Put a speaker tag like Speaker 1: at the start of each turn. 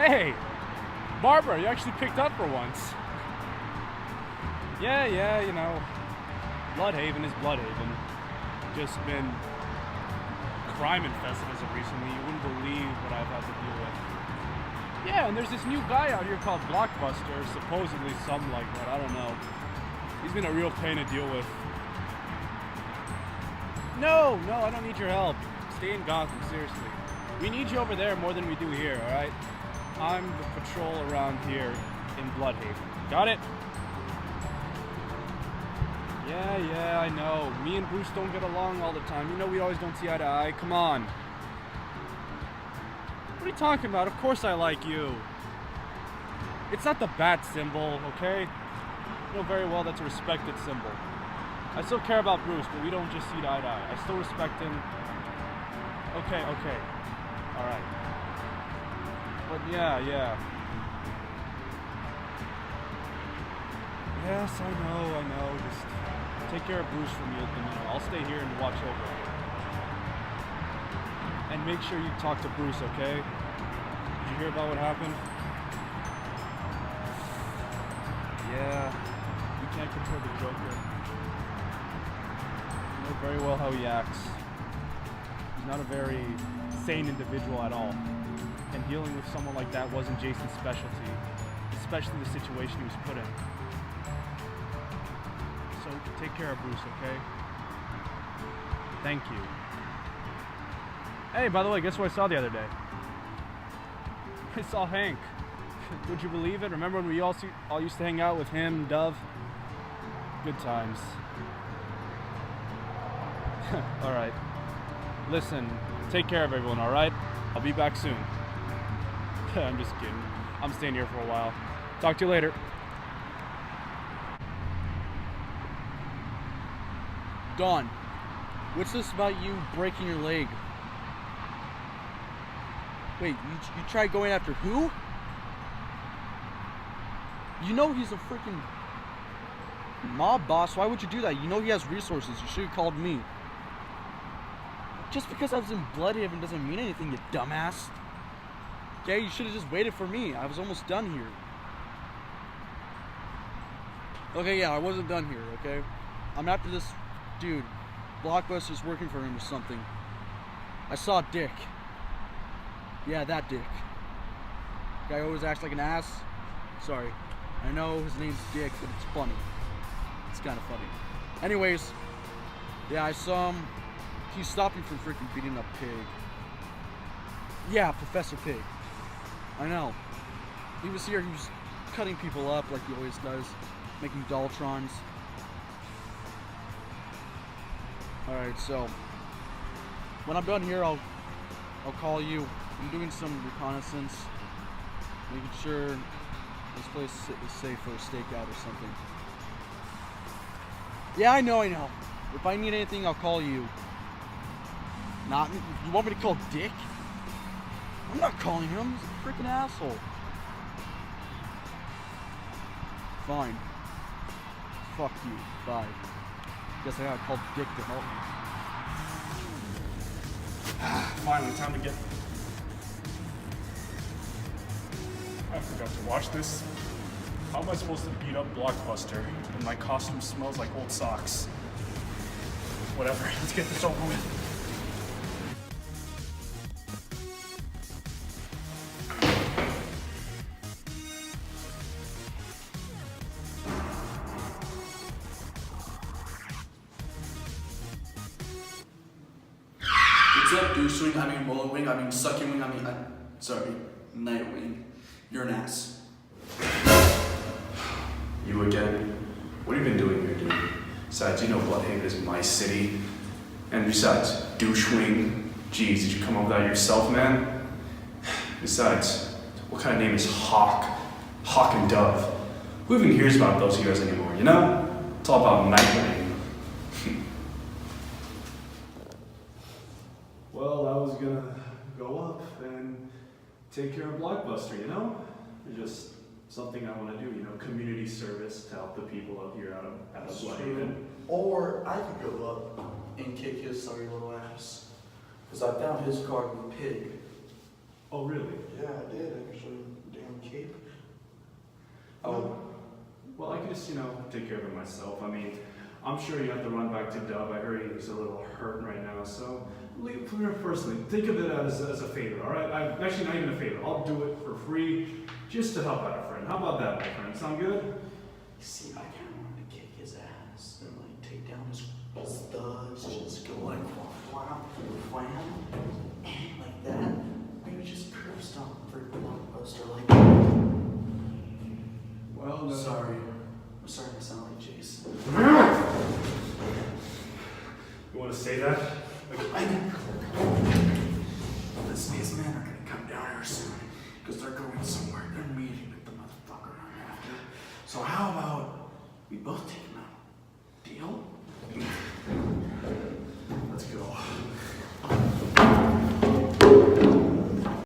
Speaker 1: Hey, Barbara, you actually picked up for once. Yeah, you know, Bloodhaven is Bloodhaven. Just been crime infested as of recently. You wouldn't believe what I've had to deal with. Yeah, and there's this new guy out here called Blockbuster, supposedly something like that, I don't know. He's been a real pain to deal with. No, I don't need your help. Stay in Gotham, seriously. We need you over there more than we do here, alright? I'm the patrol around here in Bloodhaven. Got it? Yeah, I know. Me and Bruce don't get along all the time. You know we always don't see eye to eye. Come on. What are you talking about? Of course I like you. It's not the bat symbol, okay? You know very well that's a respected symbol. I still care about Bruce, but we don't just see eye to eye. I still respect him. Okay. Alright. But yeah. Yes, I know. Just take care of Bruce for me at the minute. I'll stay here and watch over him. And make sure you talk to Bruce, okay? Did you hear about what happened? Yeah, you can't control the Joker. You know very well how he acts. He's not a very sane individual at all. And dealing with someone like that wasn't Jason's specialty, especially the situation he was put in. So take care of Bruce, okay? Thank you. Hey, by the way, guess what I saw the other day? I saw Hank. Would you believe it? Remember when we all used to hang out with him, Dove? Good times. Alright. Listen, take care of everyone, alright? I'll be back soon. I'm just kidding. I'm staying here for a while. Talk to you later.
Speaker 2: Dawn, what's this about you breaking your leg? Wait, you tried going after who? You know he's a freaking mob boss. Why would you do that? You know he has resources. You should have called me. Just because I was in Bloodhaven doesn't mean anything, you dumbass. Okay, you should have just waited for me. I was almost done here. Okay, yeah, I wasn't done here, okay? I'm after this dude. Blockbuster's working for him or something. I saw Dick. Yeah, that Dick. Guy always acts like an ass. Sorry. I know his name's Dick, but it's funny. It's kind of funny. Anyways, yeah, I saw him. He stopped me from freaking beating up Pig. Yeah, Professor Pig. I know. He was here, he was cutting people up like he always does, making Daltrons. Alright, so when I'm done here, I'll call you. I'm doing some reconnaissance, making sure this place is safe for a stakeout or something. Yeah, I know. If I need anything, I'll call you. You want me to call Dick? I'm not calling him. He's a freaking asshole. Fine. Fuck you. Bye. Guess I gotta call Dick to help me.
Speaker 1: Finally, time to get... I forgot to wash this. How am I supposed to beat up Blockbuster when my costume smells like old socks? Whatever, let's get this over with.
Speaker 3: What's up, douche wing? I mean, roller wing. I mean, sucking wing. Sorry, Nightwing. You're an ass.
Speaker 4: You again? What have you been doing here, dude? Besides, you know Bloodhaven is my city. And besides, douchewing. Geez, did you come up with that yourself, man? Besides, what kind of name is Hawk? Hawk and Dove. Who even hears about those heroes anymore, you know? It's all about Nightwing. Well, I was gonna go up and take care of Blockbuster, you know? It's just something I want to do, you know, community service to help the people out here out of Bloodhaven.
Speaker 3: Or I could go up and kick his sorry little ass. Because I found his card with Pig.
Speaker 4: Oh, really?
Speaker 3: Yeah, I did actually. cape?
Speaker 4: Oh, well, I could just, take care of it myself. I mean, I'm sure you have to run back to Dub. I heard he's a little hurt right now, so personally, think of it as a favor, all right? Actually, not even a favor. I'll do it for free just to help out a friend. How about that, my friend? Sound good?
Speaker 3: You see, I kind of wanted to kick his ass and like take down his thugs, just go like wham, wham, like that. Maybe just curb stomp for Blockbuster like that.
Speaker 4: Well,
Speaker 3: Sorry. I'm starting to sound like Jason.
Speaker 4: You want to say that?
Speaker 3: These men are gonna come down here soon because they're going somewhere. They're meeting with the motherfucker I'm after. So how about we both take him